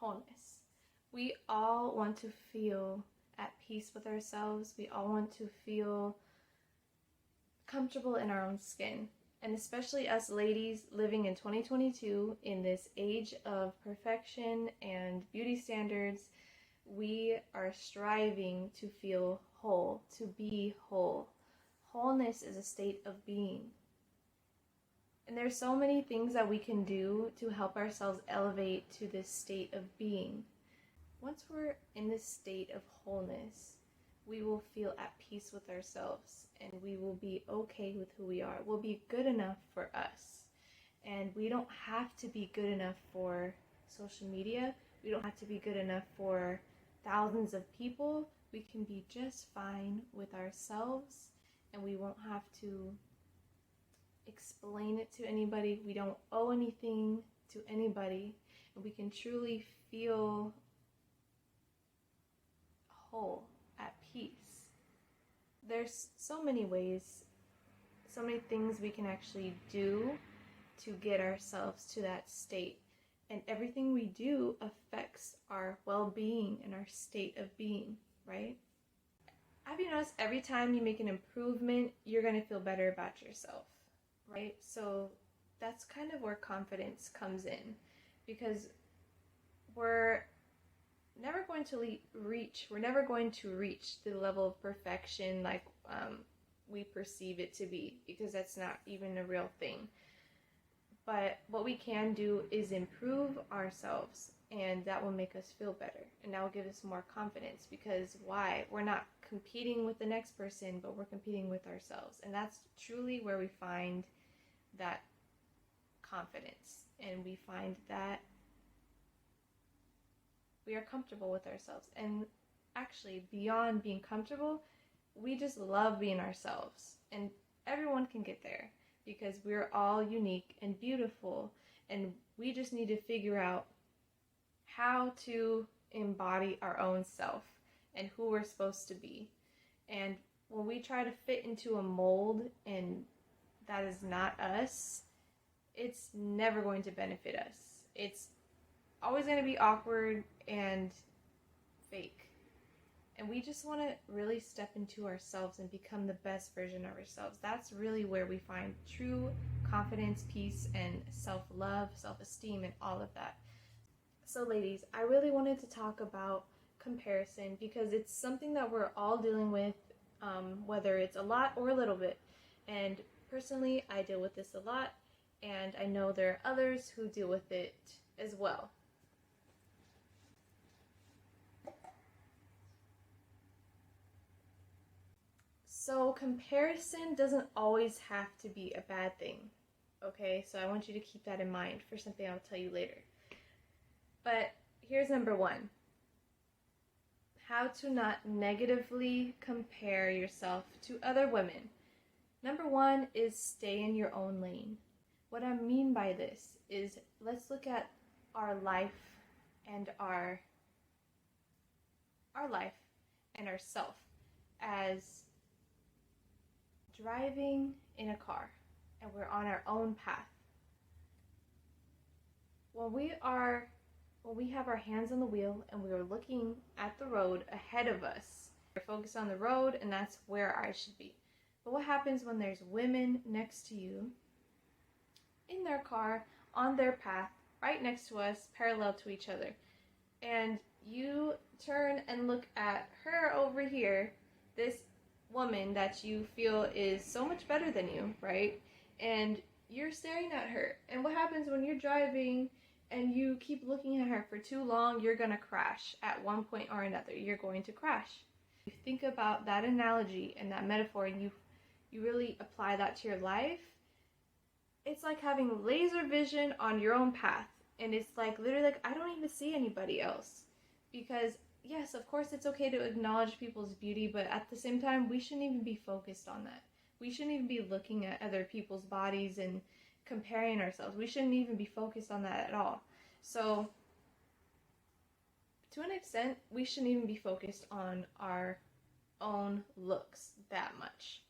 wholeness. We all want to feel at peace with ourselves. We all want to feel comfortable in our own skin. And especially us ladies living in 2022 in this age of perfection and beauty standards, we are striving to feel whole, to be whole. Wholeness is a state of being. And there's so many things that we can do to help ourselves elevate to this state of being. Once we're in this state of wholeness, we will feel at peace with ourselves and we will be okay with who we are. We'll be good enough for us. And we don't have to be good enough for social media. We don't have to be good enough for thousands of people. We can be just fine with ourselves and we won't have to explain it to anybody. We don't owe anything to anybody, and we can truly feel whole, at peace. There's so many ways, so many things we can actually do to get ourselves to that state, and everything we do affects our well-being and our state of being, right? Have you noticed every time you make an improvement, you're going to feel better about yourself? Right? So that's kind of where confidence comes in, because we're never going to reach the level of perfection like we perceive it to be, because that's not even a real thing. But what we can do is improve ourselves, and that will make us feel better, and that will give us more confidence, because why? We're not competing with the next person, but we're competing with ourselves, and that's truly where we find that confidence, and we find that we are comfortable with ourselves. And actually, beyond being comfortable, we just love being ourselves, and everyone can get there, because we're all unique and beautiful, and we just need to figure out how to embody our own self and who we're supposed to be. And when we try to fit into a mold and that is not us, it's never going to benefit us. It's always going to be awkward and fake. And we just want to really step into ourselves and become the best version of ourselves. That's really where we find true confidence, peace, and self-love, self-esteem, and all of that. So ladies, I really wanted to talk about comparison, because it's something that we're all dealing with, whether it's a lot or a little bit. And personally, I deal with this a lot, and I know there are others who deal with it as well. So comparison doesn't always have to be a bad thing, okay? So I want you to keep that in mind for something I'll tell you later. But here's number one. How to not negatively compare yourself to other women. Number one is stay in your own lane. What I mean by this is, let's look at our life and our life and ourself as driving in a car, and we're on our own path. When we have our hands on the wheel and we are looking at the road ahead of us, we're focused on the road, and that's where I should be. But what happens when there's women next to you in their car, on their path, right next to us, parallel to each other, and you turn and look at her over here, this woman that you feel is so much better than you, right? And you're staring at her. And what happens when you're driving and you keep looking at her for too long? You're gonna crash at one point or another. You're going to crash. You think about that analogy and that metaphor, and you really apply that to your life. It's like having laser vision on your own path, and it's like literally like, I don't even see anybody else. Because yes, of course it's okay to acknowledge people's beauty, but at the same time, we shouldn't even be focused on that. We shouldn't even be looking at other people's bodies and comparing ourselves. We shouldn't even be focused on that at all. So to an extent, we shouldn't even be focused on our own looks that much,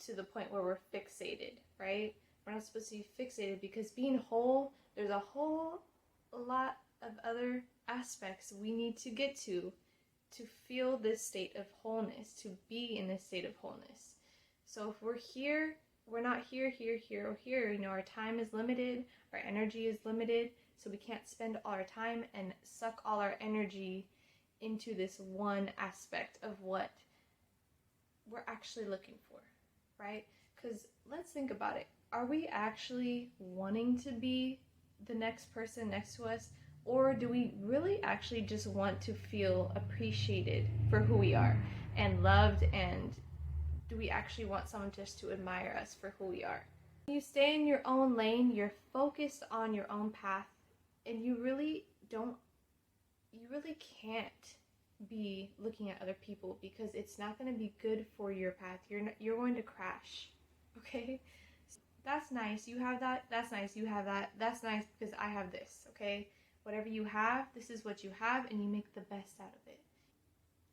to the point where we're fixated, right? We're not supposed to be fixated, because being whole, there's a whole lot of other aspects we need to get to feel this state of wholeness, to be in this state of wholeness. So if we're here, we're not here, or here. You know, our time is limited, our energy is limited, so we can't spend all our time and suck all our energy into this one aspect of what we're actually looking for, right? Because let's think about it. Are we actually wanting to be the next person next to us? Or do we really actually just want to feel appreciated for who we are and loved? And do we actually want someone just to admire us for who we are? When you stay in your own lane, you're focused on your own path, and you really can't be looking at other people, because it's not going to be good for your path. You're going to crash, okay? That's nice, you have that. That's nice, you have that. That's nice because I have this, okay? Whatever you have, this is what you have, and you make the best out of it.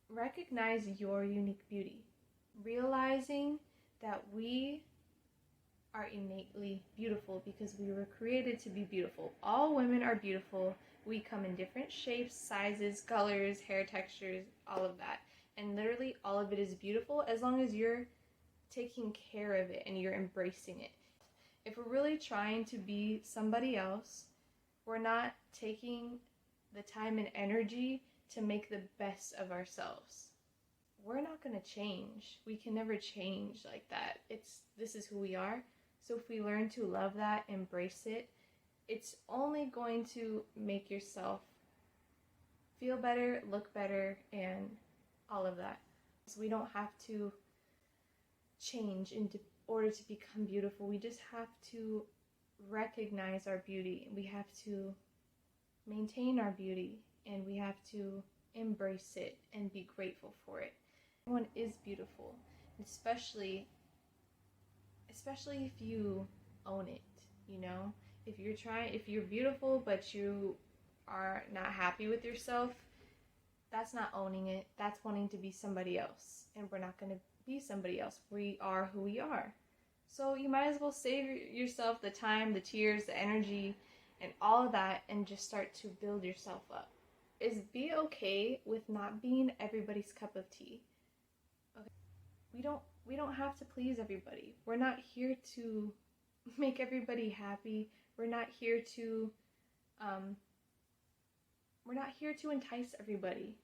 Recognize your unique beauty. Realizing that we are innately beautiful because we were created to be beautiful. All women are beautiful. We come in different shapes, sizes, colors, hair textures, all of that. And literally all of it is beautiful as long as you're taking care of it and you're embracing it. If we're really trying to be somebody else, we're not taking the time and energy to make the best of ourselves. We're not going to change. We can never change like that. This is who we are. So if we learn to love that, embrace it, it's only going to make yourself feel better, look better, and all of that. So we don't have to change in order to become beautiful. We just have to recognize our beauty. We have to maintain our beauty, and we have to embrace it and be grateful for it. Everyone is beautiful, especially if you own it, you know? If you're beautiful but you are not happy with yourself, that's not owning it. That's wanting to be somebody else, and we're not going to be somebody else. We are who we are. So you might as well save yourself the time, the tears, the energy, and all of that, and just start to build yourself up. Be okay with not being everybody's cup of tea. Okay? We don't have to please everybody. We're not here to make everybody happy. We're not here to entice everybody.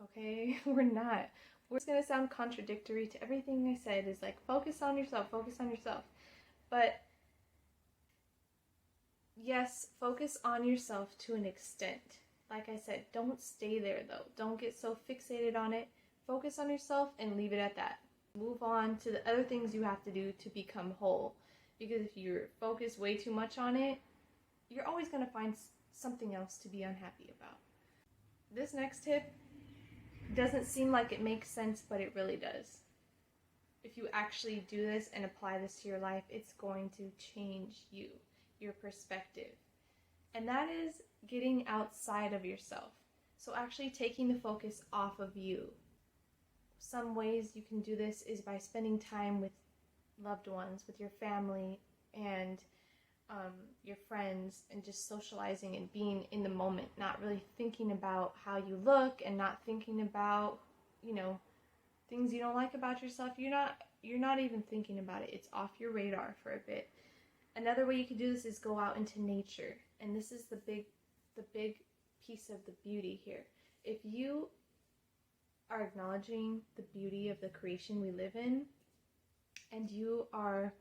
Okay? We're not. It's going to sound contradictory to everything I said. Is like, focus on yourself. But yes, focus on yourself to an extent. Like I said, don't stay there though. Don't get so fixated on it. Focus on yourself and leave it at that. Move on to the other things you have to do to become whole. Because if you're focused way too much on it, you're always going to find something else to be unhappy about. This next tip doesn't seem like it makes sense, but it really does. If you actually do this and apply this to your life, it's going to change you, your perspective. And that is getting outside of yourself. So actually taking the focus off of you. Some ways you can do this is by spending time with loved ones, with your family, and your friends, and just socializing and being in the moment, not really thinking about how you look and not thinking about, things you don't like about yourself. You're not even thinking about it. It's off your radar for a bit. Another way you can do this is go out into nature. And this is the big piece of the beauty here. If you are acknowledging the beauty of the creation we live in, and you are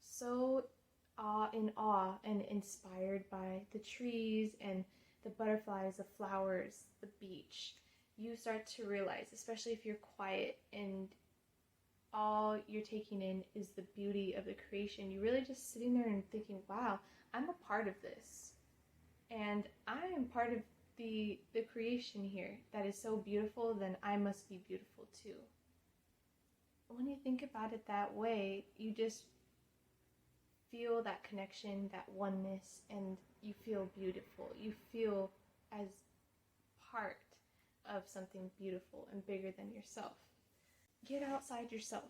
so in awe and inspired by the trees and the butterflies, the flowers, the beach, you start to realize, especially if you're quiet and all you're taking in is the beauty of the creation, you're really just sitting there and thinking, wow, I'm a part of this. And I am part of the creation here that is so beautiful, then I must be beautiful too. When you think about it that way, you just feel that connection, that oneness, and you feel beautiful. You feel as part of something beautiful and bigger than yourself. Get outside yourself,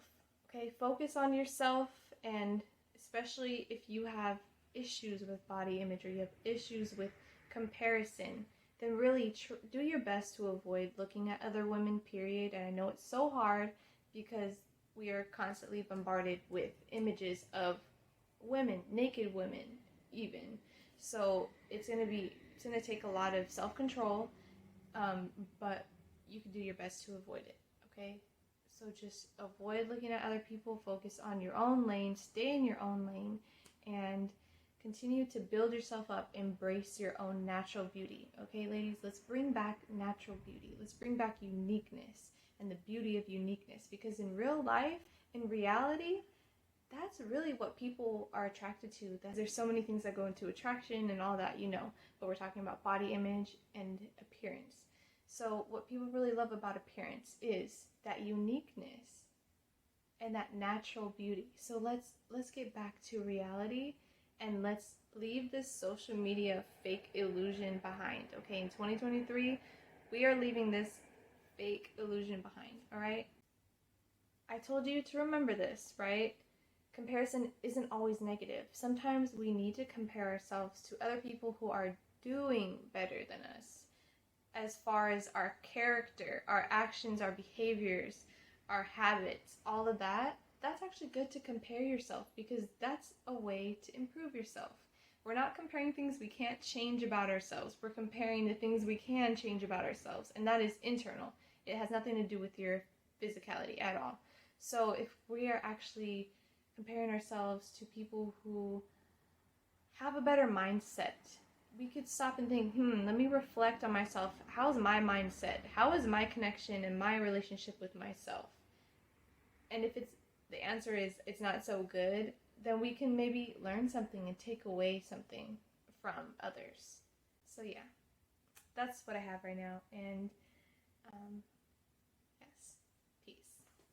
okay? Focus on yourself, and especially if you have issues with body image or you have issues with comparison, then really do your best to avoid looking at other women, period. And I know it's so hard because we are constantly bombarded with images of women, naked women even. So it's going to take a lot of self-control, but you can do your best to avoid it, okay? So just avoid looking at other people, focus on your own lane, stay in your own lane, and continue to build yourself up, embrace your own natural beauty, okay, ladies? Let's bring back natural beauty. Let's bring back uniqueness and the beauty of uniqueness, because in real life, in reality, that's really what people are attracted to. There's so many things that go into attraction and all that, but we're talking about body image and appearance. So what people really love about appearance is that uniqueness and that natural beauty. So let's get back to reality, and let's leave this social media fake illusion behind, okay? In 2023, we are leaving this fake illusion behind, all right? I told you to remember this, right? Comparison isn't always negative. Sometimes we need to compare ourselves to other people who are doing better than us. As far as our character, our actions, our behaviors, our habits, all of that, that's actually good to compare yourself, because that's a way to improve yourself. We're not comparing things we can't change about ourselves. We're comparing the things we can change about ourselves, and that is internal. It has nothing to do with your physicality at all. So if we are actually comparing ourselves to people who have a better mindset, we could stop and think, let me reflect on myself. How's my mindset? How is my connection and my relationship with myself? And if the answer is it's not so good, then we can maybe learn something and take away something from others. So yeah, that's what I have right now. And